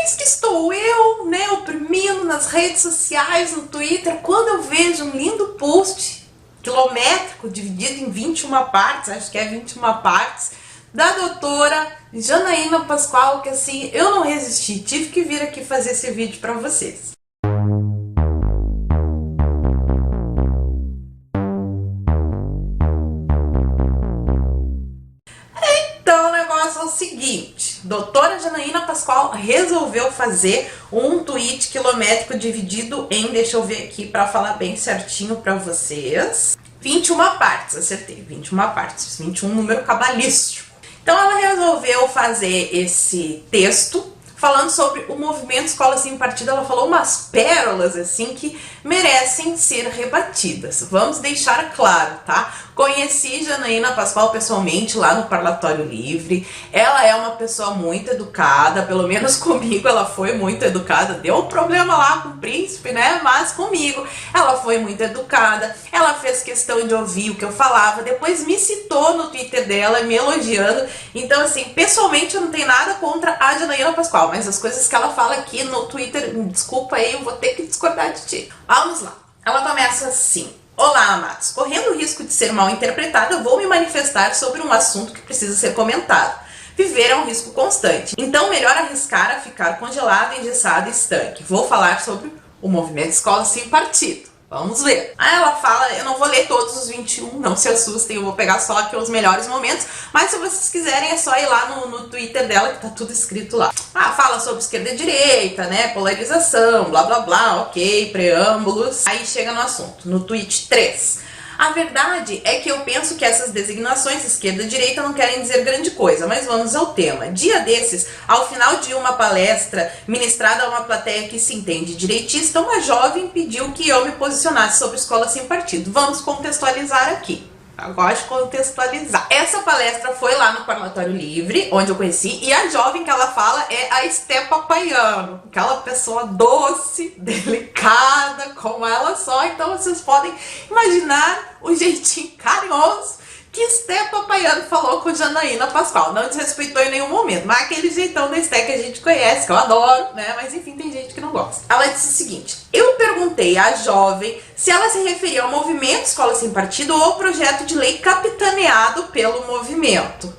eis que estou eu, né, oprimindo nas redes sociais, no Twitter, quando eu vejo um lindo post quilométrico dividido em 21 partes, acho que é 21 partes, da doutora Janaína Pascoal, que assim, eu não resisti, tive que vir aqui fazer esse vídeo para vocês. Então o negócio é o seguinte, doutora Janaína Pascoal resolveu fazer um tweet quilométrico dividido em, deixa eu ver aqui para falar bem certinho para vocês, 21 partes, acertei, 21 partes, 21 número cabalístico. Então ela resolveu fazer esse texto falando sobre o movimento Escola Sem Partido. Ela falou umas pérolas assim que merecem ser rebatidas. Vamos deixar claro, tá? Conheci Janaína Pascoal pessoalmente lá no Parlatório Livre. Ela é uma pessoa muito educada, pelo menos comigo ela foi muito educada. Deu um problema lá com o príncipe, né? Mas comigo ela foi muito educada. Ela fez questão de ouvir o que eu falava. Depois me citou no Twitter dela, me elogiando. Então assim, pessoalmente eu não tenho nada contra a Janaína Pascoal, mas as coisas que ela fala aqui no Twitter, desculpa aí, eu vou ter que discordar de ti. Vamos lá. Ela começa assim: olá, amados. Correndo o risco de ser mal interpretada, vou me manifestar sobre um assunto que precisa ser comentado. Viver é um risco constante, então melhor arriscar a ficar congelado, engessado e estanque. Vou falar sobre o movimento Escola Sem Partido. Vamos ver. Aí ela fala, eu não vou ler todos os 21, não se assustem, eu vou pegar só aqui os melhores momentos, mas se vocês quiserem é só ir lá no Twitter dela que tá tudo escrito lá. Ah, fala sobre esquerda e direita, né, polarização, blá blá blá, ok, preâmbulos. Aí chega no assunto, no tweet 3. A verdade é que eu penso que essas designações esquerda e direita não querem dizer grande coisa, mas vamos ao tema. Dia desses, ao final de uma palestra ministrada a uma plateia que se entende direitista, uma jovem pediu que eu me posicionasse sobre Escola Sem Partido. Vamos contextualizar aqui. Eu gosto de contextualizar. Essa palestra foi lá no Parlatório Livre, onde eu conheci, e a jovem que ela fala é a Esté Papaiano, aquela pessoa doce, delicada, como ela só. Então vocês podem imaginar o jeitinho carinhoso que Esté Papaiano falou com Janaína Pascoal. Não desrespeitou em nenhum momento, mas aquele jeitão da Esté que a gente conhece, que eu adoro, né? Mas enfim, tem gente que não gosta. Ela disse o seguinte: eu perguntei à jovem se ela se referia ao movimento Escola Sem Partido ou ao projeto de lei capitaneado pelo movimento.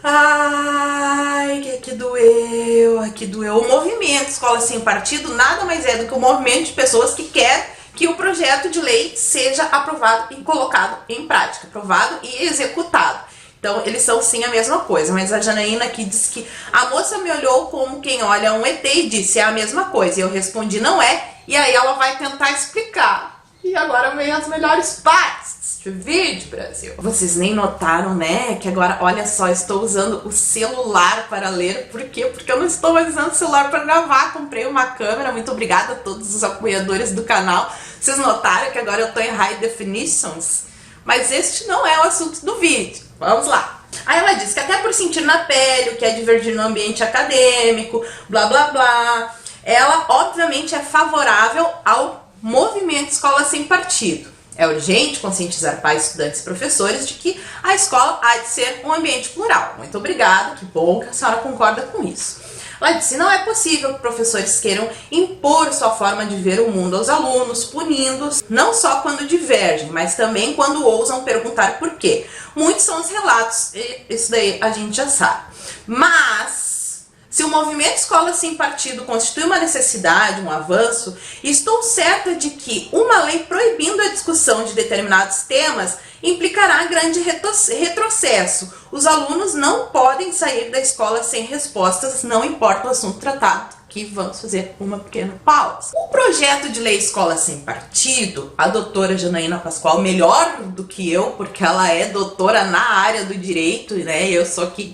Ai, que aqui doeu, aqui doeu. O movimento Escola Sem Partido nada mais é do que um movimento de pessoas que quer que o projeto de lei seja aprovado e colocado em prática, aprovado e executado. Então, eles são sim a mesma coisa, mas a Janaína aqui diz que a moça me olhou como quem olha um ET e disse, é a mesma coisa. E eu respondi, não é, e aí ela vai tentar explicar. E agora vem as melhores partes deste vídeo, Brasil. Vocês nem notaram, né, que agora, olha só, estou usando o celular para ler. Por quê? Porque eu não estou mais usando o celular para gravar. Comprei uma câmera, muito obrigada a todos os apoiadores do canal. Vocês notaram que agora eu estou em High Definitions? Mas este não é o assunto do vídeo. Vamos lá. Aí ela diz que até por sentir na pele o que é divergir no ambiente acadêmico, blá blá blá, ela obviamente é favorável ao movimento Escola Sem Partido. É urgente conscientizar pais, estudantes e professores de que a escola há de ser um ambiente plural. Muito obrigada, que bom que a senhora concorda com isso. Ela disse, não é possível que professores queiram impor sua forma de ver o mundo aos alunos, punindo-os, não só quando divergem, mas também quando ousam perguntar por quê. Muitos são os relatos, e isso daí a gente já sabe. Mas, se o movimento Escola Sem Partido constitui uma necessidade, um avanço, estou certa de que uma lei proibindo a discussão de determinados temas implicará grande retrocesso. Os alunos não podem sair da escola sem respostas, não importa o assunto tratado. Aqui vamos fazer uma pequena pausa. O projeto de lei Escola Sem Partido, a doutora Janaína Pascoal, melhor do que eu, porque ela é doutora na área do direito, né? Eu sou aqui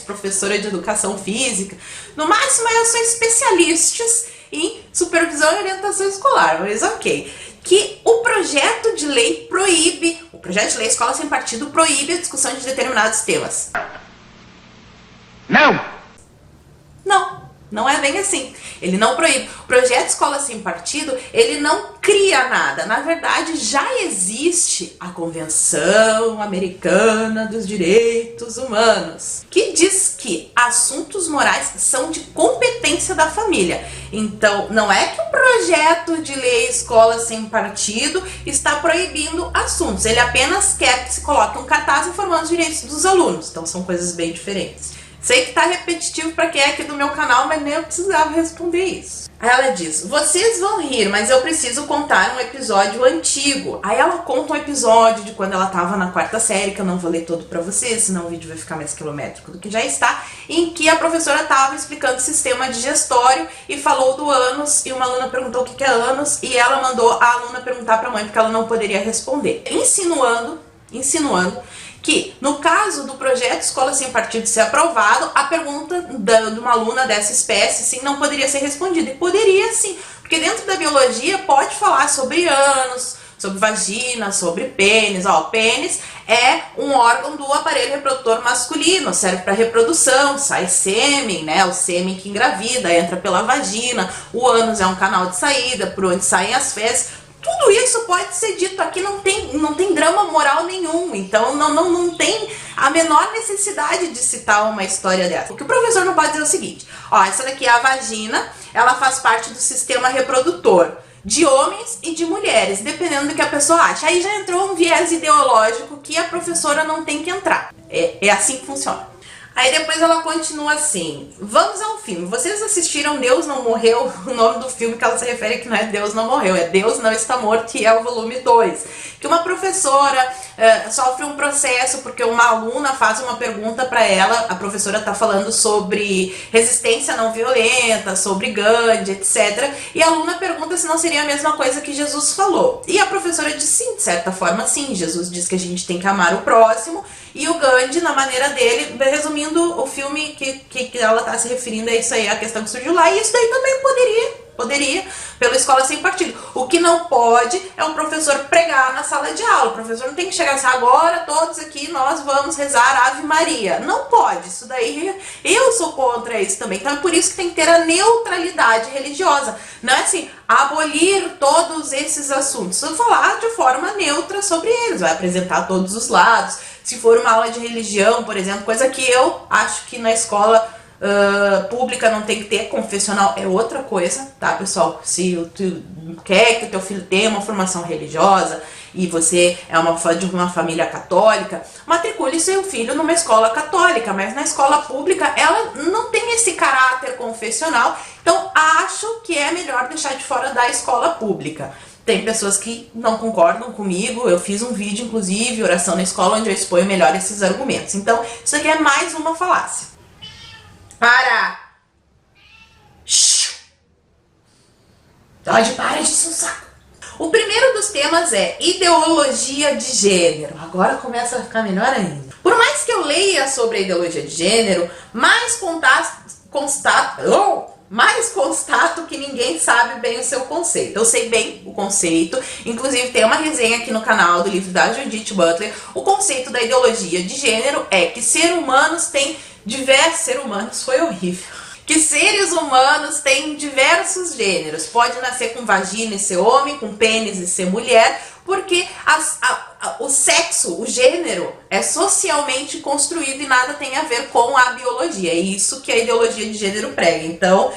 professora de educação física. No máximo eu sou especialista em supervisão e orientação escolar, mas ok. Que o projeto de lei proíbe, o projeto de lei Escola Sem Partido proíbe a discussão de determinados temas. Não! Não, não é bem assim. Ele não proíbe. O projeto Escola Sem Partido, ele não cria nada. Na verdade, já existe a Convenção Americana dos Direitos Humanos, que diz que assuntos morais são de competência convivência da família. Então, não é que o projeto de lei Escola Sem Partido está proibindo assuntos, ele apenas quer que se coloque um cartaz informando os direitos dos alunos. Então, são coisas bem diferentes. Sei que tá repetitivo para quem é aqui do meu canal, mas nem eu precisava responder isso. Aí ela diz, vocês vão rir, mas eu preciso contar um episódio antigo. Aí ela conta um episódio de quando ela tava na 4ª série, que eu não vou ler todo pra vocês, senão o vídeo vai ficar mais quilométrico do que já está, em que a professora tava explicando o sistema digestório e falou do ânus, e uma aluna perguntou o que é ânus, e ela mandou a aluna perguntar pra mãe, porque ela não poderia responder. Insinuando que, no caso do projeto Escola Sem Partido ser aprovado, a pergunta de uma aluna dessa espécie, sim, não poderia ser respondida. E poderia, sim, porque dentro da biologia pode falar sobre ânus, sobre vagina, sobre pênis. Ó, o pênis é um órgão do aparelho reprodutor masculino, serve para reprodução, sai sêmen, né? O sêmen que engravida, entra pela vagina. O ânus é um canal de saída, por onde saem as fezes. Tudo isso pode ser dito aqui, não tem drama moral nenhum, então não tem a menor necessidade de citar uma história dessa. O que o professor não pode dizer é o seguinte, ó, essa daqui é a vagina, ela faz parte do sistema reprodutor de homens e de mulheres, dependendo do que a pessoa acha. Aí já entrou um viés ideológico que a professora não tem que entrar, é assim que funciona. Aí depois ela continua assim, vamos ao filme. Vocês assistiram Deus Não Morreu? O nome do filme que ela se refere que não é Deus Não Morreu, é Deus Não Está Morto, que é o volume 2. Que uma professora sofre um processo porque uma aluna faz uma pergunta para ela, a professora está falando sobre resistência não violenta, sobre Gandhi, etc. E a aluna pergunta se não seria a mesma coisa que Jesus falou. E a professora diz sim, de certa forma sim, Jesus diz que a gente tem que amar o próximo, e o Gandhi, na maneira dele, resumindo o filme que ela está se referindo a isso aí, a questão que surgiu lá, e isso daí também poderia, pela Escola Sem Partido. O que não pode é o professor pregar na sala de aula. O professor não tem que chegar assim, agora todos aqui nós vamos rezar Ave Maria. Não pode, isso daí eu sou contra isso também. Então é por isso que tem que ter a neutralidade religiosa. Não é assim, abolir todos esses assuntos. Você vai falar de forma neutra sobre eles, vai apresentar todos os lados. Se for uma aula de religião, por exemplo, coisa que eu acho que na escola pública não tem que ter, confessional é outra coisa, tá, pessoal? Se tu quer que o teu filho tenha uma formação religiosa e você é de uma família católica, matricule seu filho numa escola católica, mas na escola pública ela não tem esse caráter confessional, então acho que é melhor deixar de fora da escola pública. Tem pessoas que não concordam comigo, eu fiz um vídeo, inclusive, Oração na Escola, onde eu exponho melhor esses argumentos. Então, isso aqui é mais uma falácia. Para! Para de ser um saco! O primeiro dos temas é ideologia de gênero. Agora começa a ficar melhor ainda. Por mais que eu leia sobre a ideologia de gênero, mais constato que ninguém sabe bem o seu conceito. Eu sei bem o conceito, inclusive tem uma resenha aqui no canal do livro da Judith Butler. O conceito da ideologia de gênero é que seres humanos têm que seres humanos têm diversos gêneros. Pode nascer com vagina e ser homem, com pênis e ser mulher, porque o sexo, o gênero, é socialmente construído e nada tem a ver com a biologia. É isso que a ideologia de gênero prega. Então,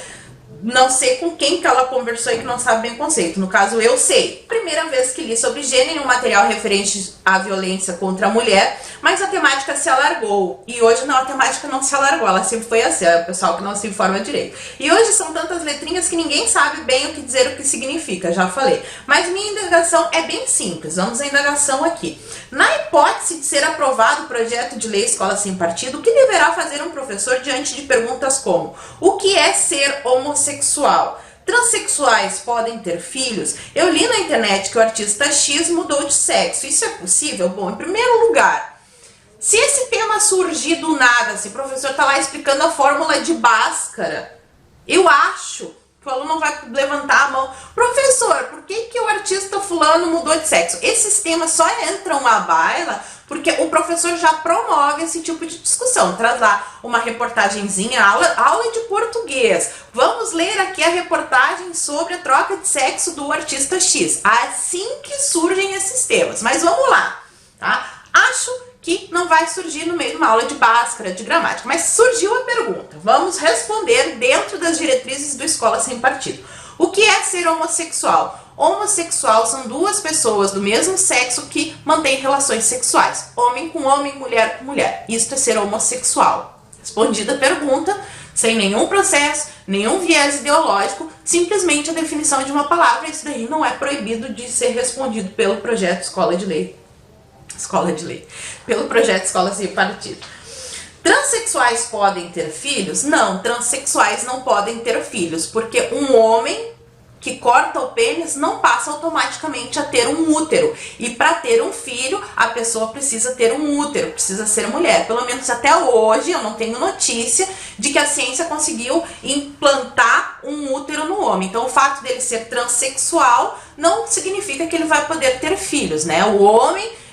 não sei com quem que ela conversou e que não sabe bem o conceito. No caso, eu sei. Primeira vez que li sobre gênero, um material referente à violência contra a mulher, mas a temática se alargou. E hoje não, a temática não se alargou, ela sempre foi assim, é o pessoal que não se informa direito. E hoje são tantas letrinhas que ninguém sabe bem o que dizer, o que significa, já falei. Mas minha indagação é bem simples, vamos à indagação aqui. Na hipótese de ser aprovado o projeto de lei Escola Sem Partido, o que deverá fazer um professor diante de perguntas como: o que é ser homossexual? Transexuais podem ter filhos? Eu li na internet que o artista X mudou de sexo. Isso é possível? Bom, em primeiro lugar, se esse tema surgir do nada, se o professor está lá explicando a fórmula de Bhaskara, eu acho que o aluno vai levantar a mão. Professor, por que o artista fulano mudou de sexo? Esses temas só entram à baila porque o professor já promove esse tipo de discussão. Traz lá uma reportagenzinha, aula de português. Vamos ler aqui a reportagem sobre a troca de sexo do artista X. Assim que surgem esses temas. Mas vamos lá, tá? Acho que não vai surgir no meio de uma aula de Bhaskara, de gramática, mas surgiu a pergunta. Vamos responder dentro das diretrizes do Escola Sem Partido. O que é ser homossexual? Homossexual são duas pessoas do mesmo sexo que mantêm relações sexuais. Homem com homem, mulher com mulher. Isto é ser homossexual. Respondida a pergunta, sem nenhum processo, nenhum viés ideológico, simplesmente a definição de uma palavra. Isso daí não é proibido de ser respondido pelo projeto Escola de Lei. Pelo projeto Escola Sem Partido. Transexuais podem ter filhos? Não, transexuais não podem ter filhos, porque um homem que corta o pênis não passa automaticamente a ter um útero. E para ter um filho, a pessoa precisa ter um útero, precisa ser mulher. Pelo menos até hoje, eu não tenho notícia de que a ciência conseguiu implantar um útero no homem. Então, o fato dele ser transexual não significa que ele vai poder ter filhos, né? O homem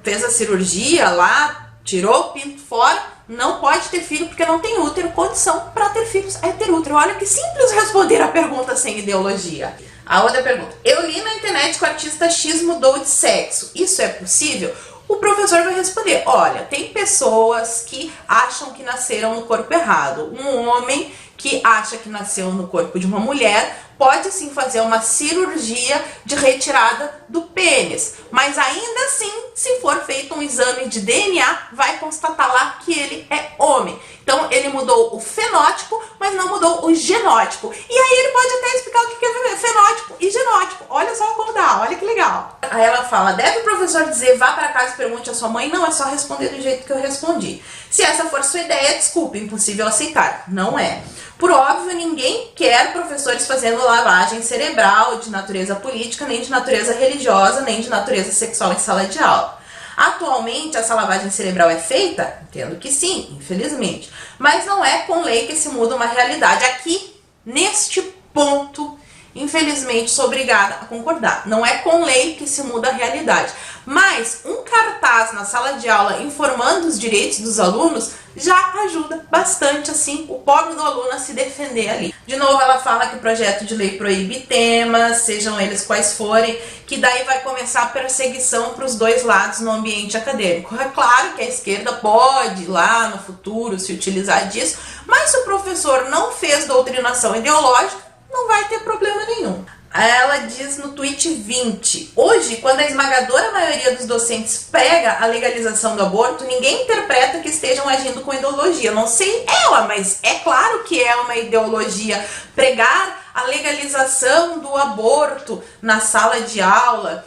fez a cirurgia lá, tirou o pinto fora, não pode ter filho porque não tem útero. Condição para ter filhos é ter útero. Olha que simples responder a pergunta sem ideologia. A outra pergunta. Eu li na internet que o artista X mudou de sexo. Isso é possível? O professor vai responder, olha, tem pessoas que acham que nasceram no corpo errado. Um homem que acha que nasceu no corpo de uma mulher pode sim fazer uma cirurgia de retirada do pênis, mas ainda assim, se for feito um exame de DNA, vai constatar lá que ele é homem. Então ele mudou o fenótipo, mas não mudou o genótipo. E aí ele pode até explicar o que é fenótipo e genótipo. Olha só como dá, olha que legal. Aí ela fala, deve o professor dizer, vá para casa e pergunte à sua mãe? Não, é só responder do jeito que eu respondi. Se essa for sua ideia, desculpe, impossível aceitar. Não é. Por óbvio, ninguém quer professores fazendo lavagem cerebral de natureza política, nem de natureza religiosa, nem de natureza sexual em sala de aula. Atualmente, essa lavagem cerebral é feita? Entendo que sim, infelizmente. Mas não é com lei que se muda uma realidade. Aqui, neste ponto, infelizmente, sou obrigada a concordar. Não é com lei que se muda a realidade. Mas um cartaz na sala de aula informando os direitos dos alunos já ajuda bastante, assim, o pobre do aluno a se defender ali. De novo, ela fala que o projeto de lei proíbe temas, sejam eles quais forem, que daí vai começar a perseguição para os dois lados no ambiente acadêmico. É claro que a esquerda pode, lá no futuro, se utilizar disso, mas se o professor não fez doutrinação ideológica, não vai ter problema nenhum. Ela diz no tweet 20, hoje, quando a esmagadora maioria dos docentes prega a legalização do aborto, ninguém interpreta que estejam agindo com ideologia. Não sei ela, mas é claro que é uma ideologia pregar a legalização do aborto na sala de aula.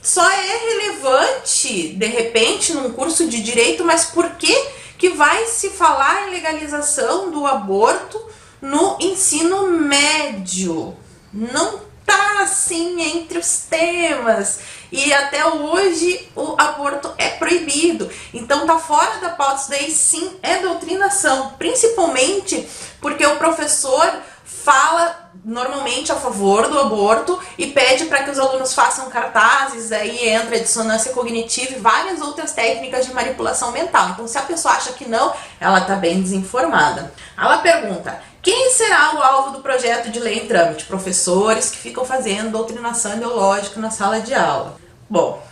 Só é relevante, de repente, num curso de direito, mas por que vai se falar em legalização do aborto no ensino médio? Não tá assim entre os temas, e até hoje o aborto é proibido, então tá fora da pauta. Isso daí sim é doutrinação, principalmente porque o professor fala normalmente a favor do aborto e pede para que os alunos façam cartazes, aí entra a dissonância cognitiva e várias outras técnicas de manipulação mental. Então, se a pessoa acha que não, ela tá bem desinformada. Ela pergunta, quem será o alvo do projeto de lei em trâmite? Professores que ficam fazendo doutrinação ideológica na sala de aula. Bom,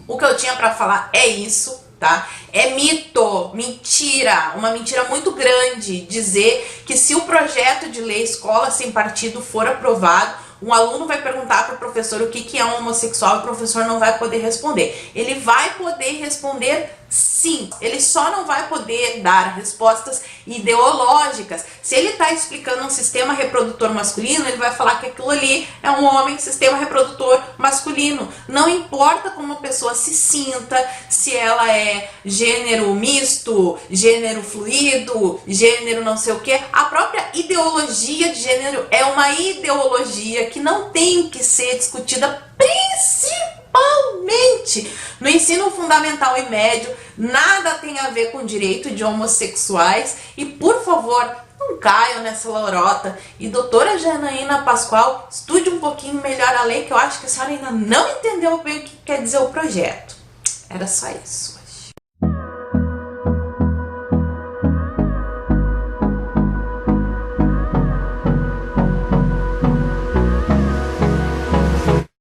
o que eu tinha para falar é isso, tá? É mito, mentira, uma mentira muito grande dizer que se o projeto de lei Escola Sem Partido for aprovado, um aluno vai perguntar para o professor o que é um homossexual e o professor não vai poder responder. Ele vai poder responder sim, ele só não vai poder dar respostas ideológicas. Se ele está explicando um sistema reprodutor masculino, ele vai falar que aquilo ali é um homem, sistema reprodutor masculino. Não importa como a pessoa se sinta, se ela é gênero misto, gênero fluido, gênero não sei o que. A própria ideologia de gênero é uma ideologia que não tem que ser discutida principalmente no ensino fundamental e médio. Nada tem a ver com direito de homossexuais e, por favor, não caiam nessa lorota. E doutora Janaína Pascoal, estude um pouquinho melhor a lei, que eu acho que a senhora ainda não entendeu bem o que quer dizer o projeto. Era só isso.